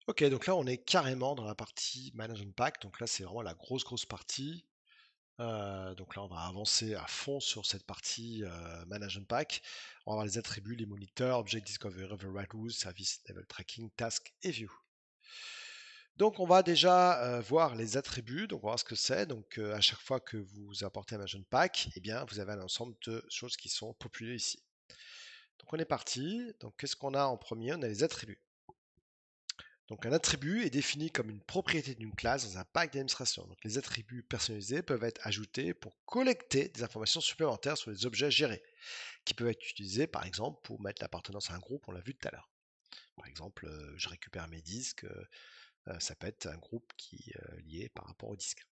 Ok, donc là on est carrément dans la partie Management Pack. Donc là c'est vraiment la grosse partie. Donc là on va avancer à fond sur cette partie Management Pack. On va avoir les attributs, les moniteurs, Object Discovery, Override Rules, Service Level Tracking, Task et View. Donc on va déjà voir les attributs, donc on va voir ce que c'est. Donc à chaque fois que vous apportez un Management Pack, eh bien vous avez un ensemble de choses qui sont populées ici. Donc on est parti. Donc qu'est-ce qu'on a en premier? On a les attributs. Donc un attribut est défini comme une propriété d'une classe dans un pack d'administration. Donc les attributs personnalisés peuvent être ajoutés pour collecter des informations supplémentaires sur les objets gérés, qui peuvent être utilisés par exemple pour mettre l'appartenance à un groupe, on l'a vu tout à l'heure. Par exemple, je récupère mes disques, ça peut être un groupe qui est lié par rapport au disque.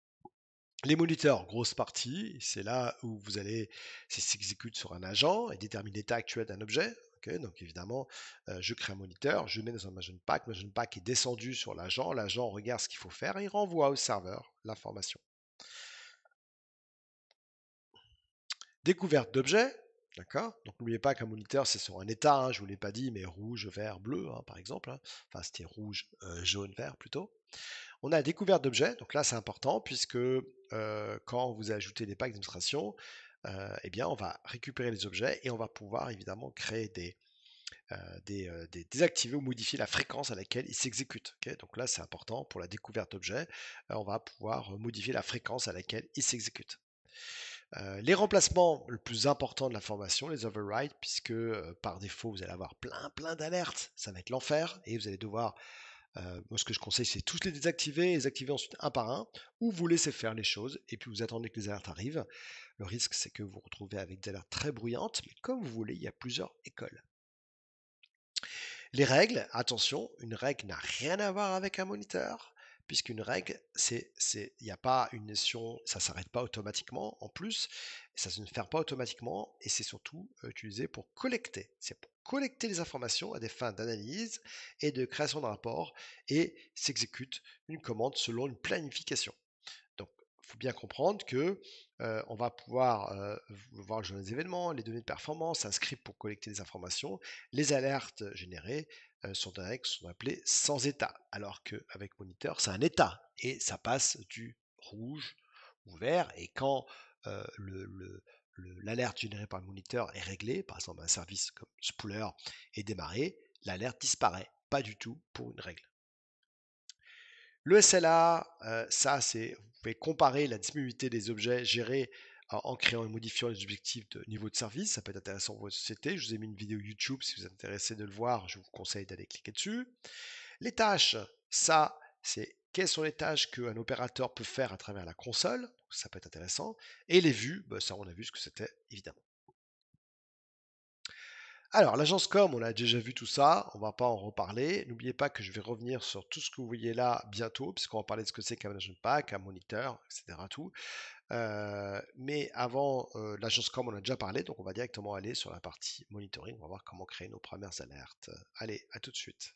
Les moniteurs, grosse partie, c'est là où vous allez, ça s'exécute sur un agent et détermine l'état actuel d'un objet. Okay, donc évidemment, je crée un moniteur, je mets dans un Management Pack est descendu sur l'agent regarde ce qu'il faut faire et il renvoie au serveur l'information. Découverte d'objets, d'accord. Donc n'oubliez pas qu'un moniteur c'est sur un état, hein, je vous l'ai pas dit, mais rouge, vert, bleu, hein, par exemple. Hein. Enfin, c'était rouge, jaune, vert plutôt. On a la découverte d'objets, donc là c'est important puisque quand vous ajoutez des packs d'administration, eh bien on va récupérer les objets et on va pouvoir évidemment créer désactiver ou modifier la fréquence à laquelle ils s'exécutent. Okay, donc là c'est important pour la découverte d'objets, on va pouvoir modifier la fréquence à laquelle ils s'exécutent. Les remplacements, le plus important de l'information, les overrides, puisque par défaut vous allez avoir plein d'alertes, ça va être l'enfer et vous allez devoir moi, ce que je conseille, c'est tous les désactiver, les activer ensuite un par un, ou vous laissez faire les choses, et puis vous attendez que les alertes arrivent. Le risque, c'est que vous vous retrouvez avec des alertes très bruyantes, mais comme vous voulez, il y a plusieurs écoles. Les règles, attention, une règle n'a rien à voir avec un moniteur, puisqu'une règle, il n'y a pas une notion, ça ne s'arrête pas automatiquement, en plus, ça se ne fait pas automatiquement, et c'est surtout utilisé pour collecter. C'est pour collecter les informations à des fins d'analyse et de création de rapports, et s'exécute une commande selon une planification. Donc, il faut bien comprendre que on va pouvoir voir le journal des événements, les données de performance, un script pour collecter des informations. Les alertes générées sont appelées sans état, alors qu'avec Moniteur, c'est un état et ça passe du rouge au vert. Et quand l'alerte générée par le moniteur est réglée, par exemple un service comme Spooler est démarré, l'alerte disparaît. Pas du tout pour une règle. Le SLA, ça, c'est, vous pouvez comparer la disponibilité des objets gérés en créant et modifiant les objectifs de niveau de service. Ça peut être intéressant pour votre société. Je vous ai mis une vidéo YouTube si vous êtes intéressé de le voir. Je vous conseille d'aller cliquer dessus. Les tâches, ça, c'est quelles sont les tâches qu'un opérateur peut faire à travers la console. Donc, ça peut être intéressant. Et les vues, bah, ça, on a vu ce que c'était, évidemment. Alors, l'agence com, on a déjà vu tout ça, on va pas en reparler. N'oubliez pas que je vais revenir sur tout ce que vous voyez là bientôt, puisqu'on va parler de ce que c'est qu'un management pack, un moniteur, etc. Tout. Mais avant l'agence com, on a déjà parlé, donc on va directement aller sur la partie monitoring. On va voir comment créer nos premières alertes. Allez, à tout de suite.